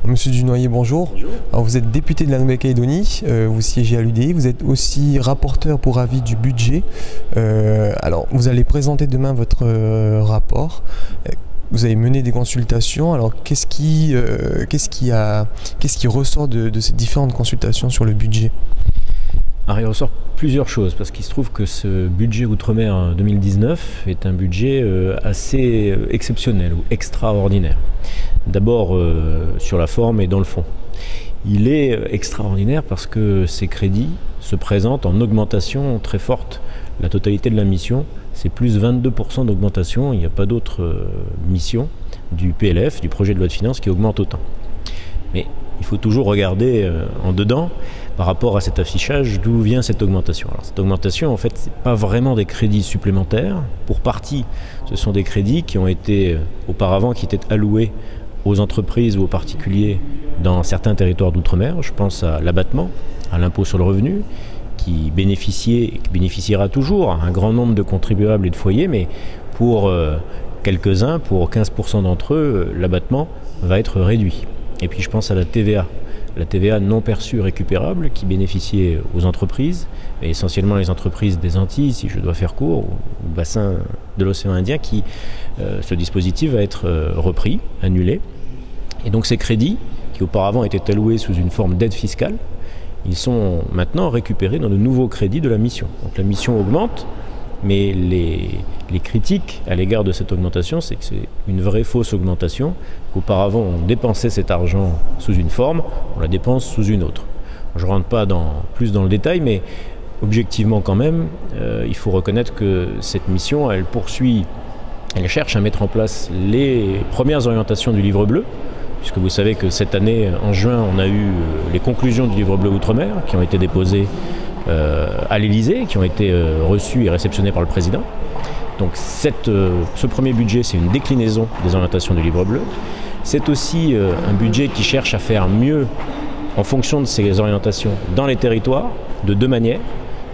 Monsieur Dunoyer, bonjour. Bonjour. Alors, vous êtes député de la Nouvelle-Calédonie, vous siégez à l'UDI, vous êtes aussi rapporteur pour avis du budget. Alors, vous allez présenter demain votre rapport. Vous avez mené des consultations. Alors, qu'est-ce qui ressort de ces différentes consultations sur le budget? Alors, il ressort plusieurs choses, parce qu'il se trouve que ce budget Outre-mer 2019 est un budget assez exceptionnel ou extraordinaire. D'abord sur la forme et dans le fond. Il est extraordinaire parce que ces crédits se présentent en augmentation très forte. La totalité de la mission, c'est plus 22% d'augmentation. Il n'y a pas d'autre mission du PLF, du projet de loi de finances, qui augmente autant. Mais il faut toujours regarder en dedans par rapport à cet affichage d'où vient cette augmentation. Alors cette augmentation, en fait, ce n'est pas vraiment des crédits supplémentaires. Pour partie, ce sont des crédits qui ont été auparavant, qui étaient alloués aux entreprises ou aux particuliers dans certains territoires d'outre-mer. Je pense à l'abattement, à l'impôt sur le revenu, qui bénéficiait et qui bénéficiera toujours à un grand nombre de contribuables et de foyers, mais pour quelques-uns, pour 15% d'entre eux, l'abattement va être réduit. Et puis je pense à la TVA non perçue récupérable qui bénéficiait aux entreprises, et essentiellement les entreprises des Antilles, si je dois faire court, au bassin de l'océan Indien, ce dispositif va être repris, annulé. Et donc ces crédits, qui auparavant étaient alloués sous une forme d'aide fiscale, ils sont maintenant récupérés dans de nouveaux crédits de la mission. Donc la mission augmente, mais les critiques à l'égard de cette augmentation, c'est que c'est une vraie fausse augmentation, qu'auparavant on dépensait cet argent sous une forme, on la dépense sous une autre. Je ne rentre pas plus dans le détail, mais objectivement quand même, il faut reconnaître que cette mission, elle cherche à mettre en place les premières orientations du livre bleu, puisque vous savez que cette année, en juin, on a eu les conclusions du livre bleu Outre-mer qui ont été déposées à l'Élysée, qui ont été reçues et réceptionnées par le président. Donc ce premier budget, c'est une déclinaison des orientations du livre bleu. C'est aussi un budget qui cherche à faire mieux en fonction de ces orientations dans les territoires, de deux manières.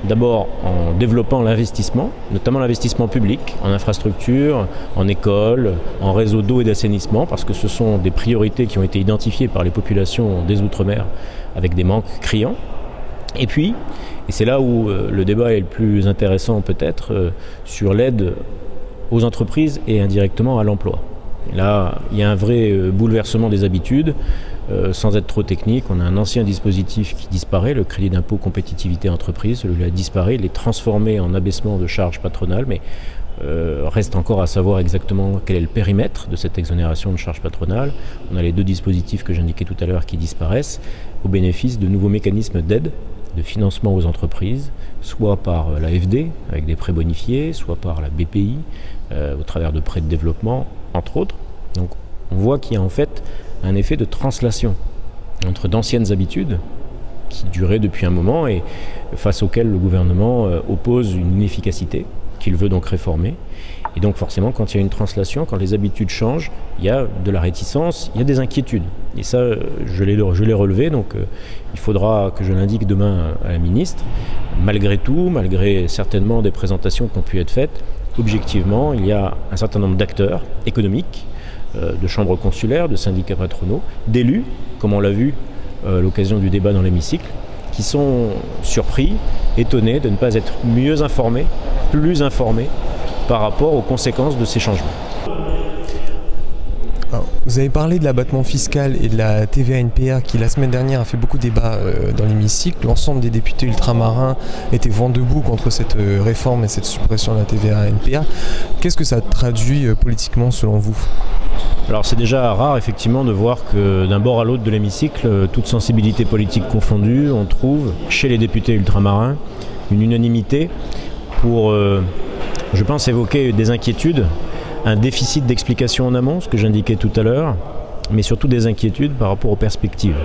D'abord en développant l'investissement, notamment l'investissement public, en infrastructure, en école, en réseau d'eau et d'assainissement, parce que ce sont des priorités qui ont été identifiées par les populations des Outre-mer avec des manques criants. Et puis, et c'est là où le débat est le plus intéressant peut-être, sur l'aide aux entreprises et indirectement à l'emploi. Là, il y a un vrai bouleversement des habitudes. Sans être trop technique, on a un ancien dispositif qui disparaît, le crédit d'impôt compétitivité entreprise, celui-là disparaît, il est transformé en abaissement de charges patronales, mais reste encore à savoir exactement quel est le périmètre de cette exonération de charges patronales. On a les deux dispositifs que j'indiquais tout à l'heure qui disparaissent au bénéfice de nouveaux mécanismes d'aide, de financement aux entreprises, soit par l'AFD avec des prêts bonifiés, soit par la BPI au travers de prêts de développement, entre autres. Donc on voit qu'il y a en fait un effet de translation entre d'anciennes habitudes qui duraient depuis un moment et face auxquelles le gouvernement oppose une inefficacité qu'il veut donc réformer. Et donc forcément, quand il y a une translation, quand les habitudes changent, il y a de la réticence, il y a des inquiétudes. Et ça, je l'ai relevé, donc il faudra que je l'indique demain à la ministre. Malgré tout, malgré certainement des présentations qui ont pu être faites, objectivement, il y a un certain nombre d'acteurs économiques, de chambres consulaires, de syndicats patronaux, d'élus, comme on l'a vu à l'occasion du débat dans l'hémicycle, qui sont surpris, étonnés de ne pas être mieux informés, plus informés par rapport aux conséquences de ces changements. Alors, vous avez parlé de l'abattement fiscal et de la TVA-NPR qui la semaine dernière a fait beaucoup de débats dans l'hémicycle. L'ensemble des députés ultramarins étaient vent debout contre cette réforme et cette suppression de la TVA-NPR. Qu'est-ce que ça traduit politiquement selon vous ? Alors c'est déjà rare effectivement de voir que d'un bord à l'autre de l'hémicycle, toute sensibilité politique confondue, on trouve chez les députés ultramarins une unanimité pour, je pense, évoquer des inquiétudes, un déficit d'explication en amont, ce que j'indiquais tout à l'heure, mais surtout des inquiétudes par rapport aux perspectives.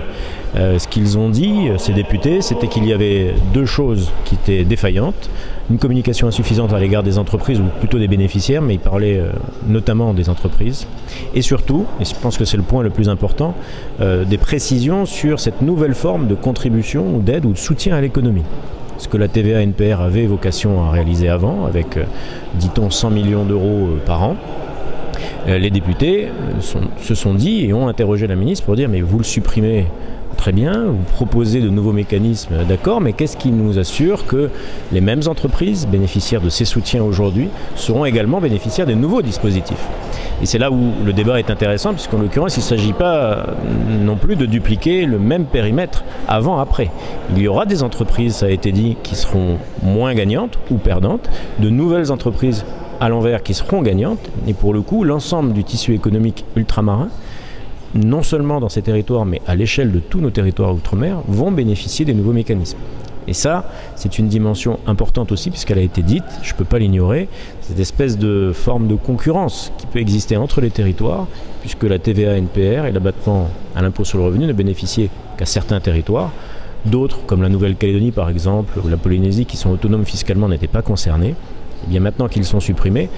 Ce qu'ils ont dit, ces députés, c'était qu'il y avait deux choses qui étaient défaillantes. Une communication insuffisante à l'égard des entreprises, ou plutôt des bénéficiaires, mais ils parlaient notamment des entreprises. Et surtout, et je pense que c'est le point le plus important, des précisions sur cette nouvelle forme de contribution ou d'aide ou de soutien à l'économie. Ce que la TVA-NPR avait vocation à réaliser avant, avec, dit-on, 100 millions d'euros par an. les députés se sont dit et ont interrogé la ministre pour dire mais vous le supprimez très bien, vous proposez de nouveaux mécanismes, d'accord, mais qu'est-ce qui nous assure que les mêmes entreprises bénéficiaires de ces soutiens aujourd'hui seront également bénéficiaires des nouveaux dispositifs? Et c'est là où le débat est intéressant, puisqu'en l'occurrence, il ne s'agit pas non plus de dupliquer le même périmètre avant-après. Il y aura des entreprises, ça a été dit, qui seront moins gagnantes ou perdantes, de nouvelles entreprises à l'envers qui seront gagnantes, et pour le coup, l'ensemble du tissu économique ultramarin, non seulement dans ces territoires, mais à l'échelle de tous nos territoires outre-mer, vont bénéficier des nouveaux mécanismes. Et ça, c'est une dimension importante aussi, puisqu'elle a été dite, je ne peux pas l'ignorer, cette espèce de forme de concurrence qui peut exister entre les territoires, puisque la TVA NPR et l'abattement à l'impôt sur le revenu ne bénéficiaient qu'à certains territoires. D'autres, comme la Nouvelle-Calédonie par exemple, ou la Polynésie, qui sont autonomes fiscalement, n'étaient pas concernés. Et bien maintenant qu'ils sont supprimés,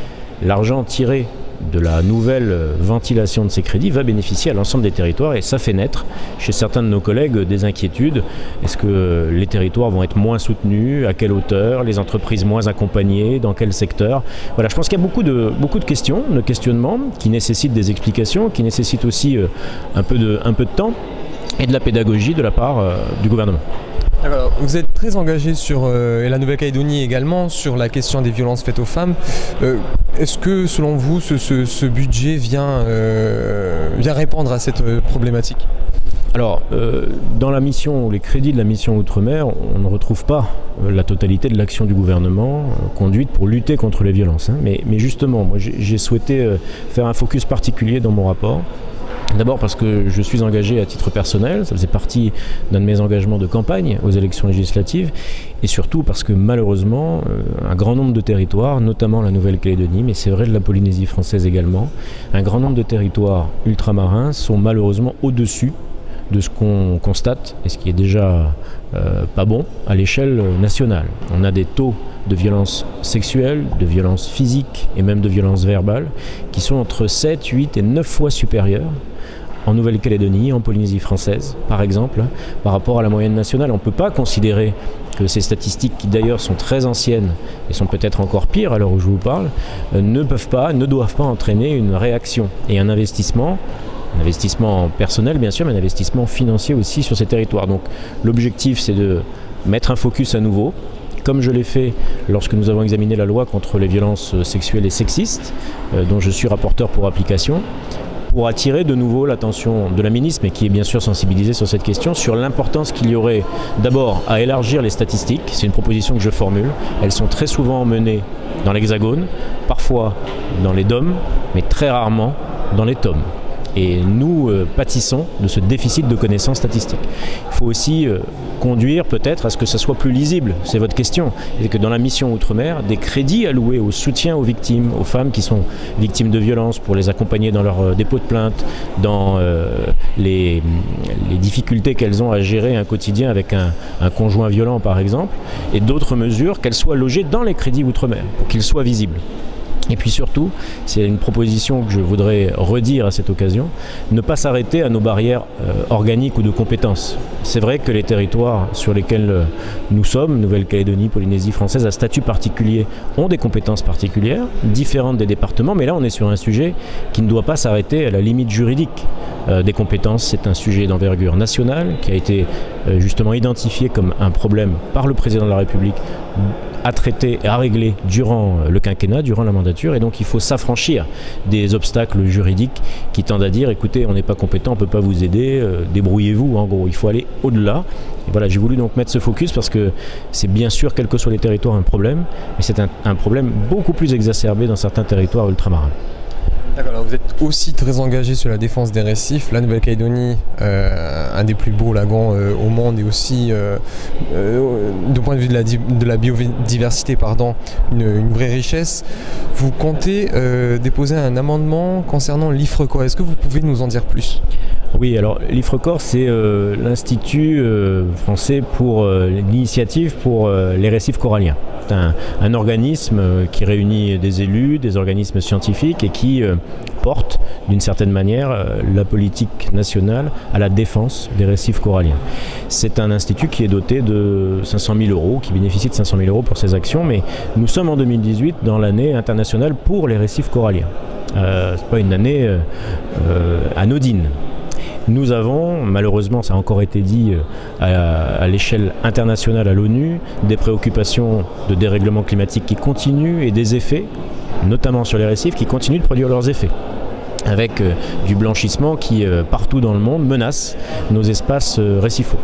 l'argent tiré de la nouvelle ventilation de ces crédits va bénéficier à l'ensemble des territoires et ça fait naître chez certains de nos collègues des inquiétudes. Est-ce que les territoires vont être moins soutenus? À quelle hauteur? Les entreprises moins accompagnées? Dans quel secteur? Voilà, je pense qu'il y a beaucoup de questions, de questionnements qui nécessitent des explications, qui nécessitent aussi un peu de temps et de la pédagogie de la part du gouvernement. Alors, vous êtes très engagé sur, et la Nouvelle-Calédonie également, sur la question des violences faites aux femmes. Est-ce que, selon vous, ce budget vient répondre à cette problématique? Alors, dans la mission, les crédits de la mission Outre-mer, on ne retrouve pas la totalité de l'action du gouvernement conduite pour lutter contre les violences. Mais justement, moi, j'ai souhaité faire un focus particulier dans mon rapport. D'abord parce que je suis engagé à titre personnel, ça faisait partie d'un de mes engagements de campagne aux élections législatives, et surtout parce que malheureusement, un grand nombre de territoires, notamment la Nouvelle-Calédonie, mais c'est vrai de la Polynésie française également, un grand nombre de territoires ultramarins sont malheureusement au-dessus de ce qu'on constate, et ce qui est déjà pas bon, à l'échelle nationale. On a des taux de violences sexuelles, de violences physiques et même de violences verbales qui sont entre 7, 8 et 9 fois supérieurs en Nouvelle-Calédonie, en Polynésie française, par exemple, par rapport à la moyenne nationale. On ne peut pas considérer que ces statistiques, qui d'ailleurs sont très anciennes et sont peut-être encore pires à l'heure où je vous parle, ne doivent pas entraîner une réaction et un investissement personnel bien sûr, mais un investissement financier aussi sur ces territoires. Donc l'objectif, c'est de mettre un focus à nouveau, comme je l'ai fait lorsque nous avons examiné la loi contre les violences sexuelles et sexistes, dont je suis rapporteur pour application, pour attirer de nouveau l'attention de la ministre, mais qui est bien sûr sensibilisée sur cette question, sur l'importance qu'il y aurait d'abord à élargir les statistiques. C'est une proposition que je formule. Elles sont très souvent menées dans l'Hexagone, parfois dans les DOM, mais très rarement dans les TOM. Et nous pâtissons de ce déficit de connaissances statistiques. Il faut aussi conduire peut-être à ce que ça soit plus lisible, c'est votre question, et que dans la mission Outre-mer, des crédits alloués au soutien aux victimes, aux femmes qui sont victimes de violences, pour les accompagner dans leur dépôt de plainte, dans les difficultés qu'elles ont à gérer un quotidien avec un conjoint violent par exemple, et d'autres mesures, qu'elles soient logées dans les crédits Outre-mer, pour qu'ils soient visibles. Et puis surtout, c'est une proposition que je voudrais redire à cette occasion, ne pas s'arrêter à nos barrières organiques ou de compétences. C'est vrai que les territoires sur lesquels nous sommes, Nouvelle-Calédonie, Polynésie française, à statut particulier, ont des compétences particulières, différentes des départements, mais là on est sur un sujet qui ne doit pas s'arrêter à la limite juridique des compétences. C'est un sujet d'envergure nationale qui a été justement identifié comme un problème par le président de la République à traiter et à régler durant le quinquennat, durant la mandature, et donc il faut s'affranchir des obstacles juridiques qui tendent à dire écoutez, on n'est pas compétent, on ne peut pas vous aider, débrouillez-vous, en gros, il faut aller au-delà. Et voilà, j'ai voulu donc mettre ce focus parce que c'est bien sûr, quel que soit les territoires, un problème, mais c'est un problème beaucoup plus exacerbé dans certains territoires ultramarins. D'accord, alors vous êtes aussi très engagé sur la défense des récifs. La Nouvelle-Calédonie, un des plus beaux lagons au monde, et aussi, du point de vue de la biodiversité, une vraie richesse. Vous comptez déposer un amendement concernant l'IFRECOR. Est-ce que vous pouvez nous en dire plus ? Oui, alors l'IFRECOR, c'est l'Institut français pour l'initiative pour les récifs coralliens. C'est un organisme qui réunit des élus, des organismes scientifiques et qui porte d'une certaine manière la politique nationale à la défense des récifs coralliens. C'est un institut qui est doté de 500 000 €, qui bénéficie de 500 000 € pour ses actions, mais nous sommes en 2018 dans l'année internationale pour les récifs coralliens. Ce n'est pas une année anodine. Nous avons, malheureusement, ça a encore été dit à l'échelle internationale à l'ONU, des préoccupations de dérèglement climatique qui continuent et des effets, notamment sur les récifs, qui continuent de produire leurs effets, avec du blanchissement qui, partout dans le monde, menace nos espaces récifaux.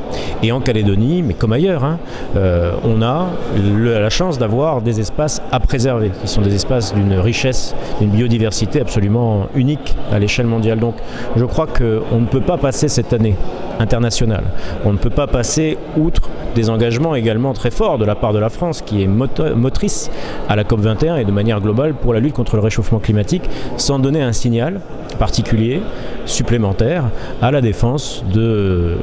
Et en Calédonie, mais comme ailleurs, on a la chance d'avoir des espaces à préserver, qui sont des espaces d'une richesse, d'une biodiversité absolument unique à l'échelle mondiale. Donc je crois qu'on ne peut pas passer cette année internationale, on ne peut pas passer outre des engagements également très forts de la part de la France, qui est motrice à la COP21 et de manière globale pour la lutte contre le réchauffement climatique, sans donner un signal particulier, supplémentaire, à la défense,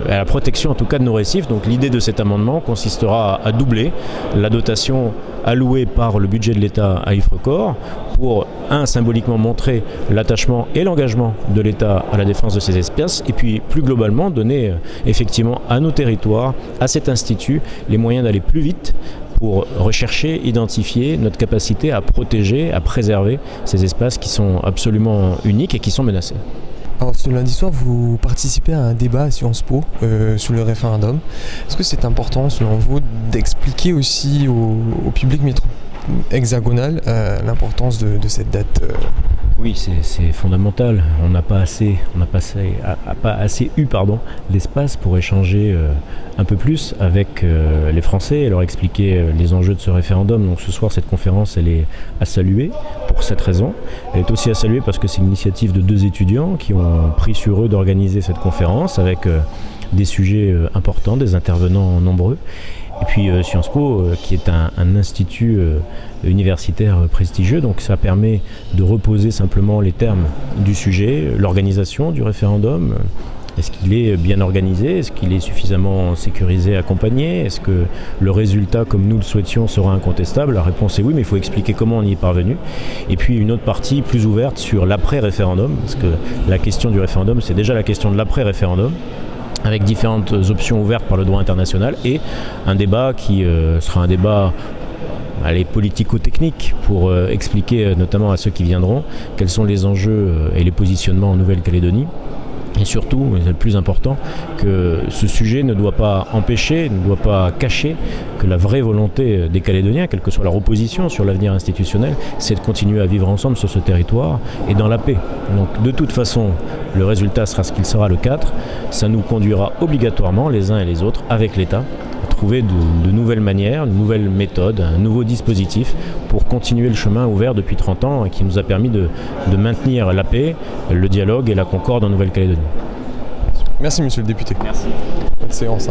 à la protection en tout cas de nos récifs. Donc l'idée de cet amendement consistera à doubler la dotation allouée par le budget de l'État à IFRECOR pour, symboliquement montrer l'attachement et l'engagement de l'État à la défense de ces espèces, et puis plus globalement donner effectivement à nos territoires, à cet institut, les moyens d'aller plus vite pour rechercher, identifier notre capacité à protéger, à préserver ces espaces qui sont absolument uniques et qui sont menacés. Alors ce lundi soir, vous participez à un débat à Sciences Po sur le référendum. Est-ce que c'est important, selon vous, d'expliquer aussi au public hexagonal l'importance de cette date Oui, c'est fondamental. On n'a pas assez eu l'espace pour échanger un peu plus avec les Français et leur expliquer les enjeux de ce référendum. Donc ce soir, cette conférence, elle est à saluer pour cette raison. Elle est aussi à saluer parce que c'est l'initiative de 2 étudiants qui ont pris sur eux d'organiser cette conférence avec des sujets importants, des intervenants nombreux. Et puis Sciences Po, qui est un institut universitaire prestigieux, donc ça permet de reposer simplement les termes du sujet, l'organisation du référendum. Est-ce qu'il est bien organisé? Est-ce qu'il est suffisamment sécurisé, accompagné? Est-ce que le résultat, comme nous le souhaitions, sera incontestable? La réponse est oui, mais il faut expliquer comment on y est parvenu. Et puis une autre partie plus ouverte sur l'après-référendum, parce que la question du référendum, c'est déjà la question de l'après-référendum, avec différentes options ouvertes par le droit international, et un débat qui sera un débat politico-technique pour expliquer notamment à ceux qui viendront quels sont les enjeux et les positionnements en Nouvelle-Calédonie. Et surtout, c'est le plus important, que ce sujet ne doit pas empêcher, ne doit pas cacher que la vraie volonté des Calédoniens, quelle que soit leur opposition sur l'avenir institutionnel, c'est de continuer à vivre ensemble sur ce territoire et dans la paix. Donc de toute façon, le résultat sera ce qu'il sera le 4. Ça nous conduira obligatoirement, les uns et les autres, avec l'État, à trouver de nouvelles manières, de nouvelles méthodes, un nouveau dispositif pour continuer le chemin ouvert depuis 30 ans et qui nous a permis de maintenir la paix, le dialogue et la concorde en Nouvelle-Calédonie. Merci monsieur le député. Merci. Bonne séance.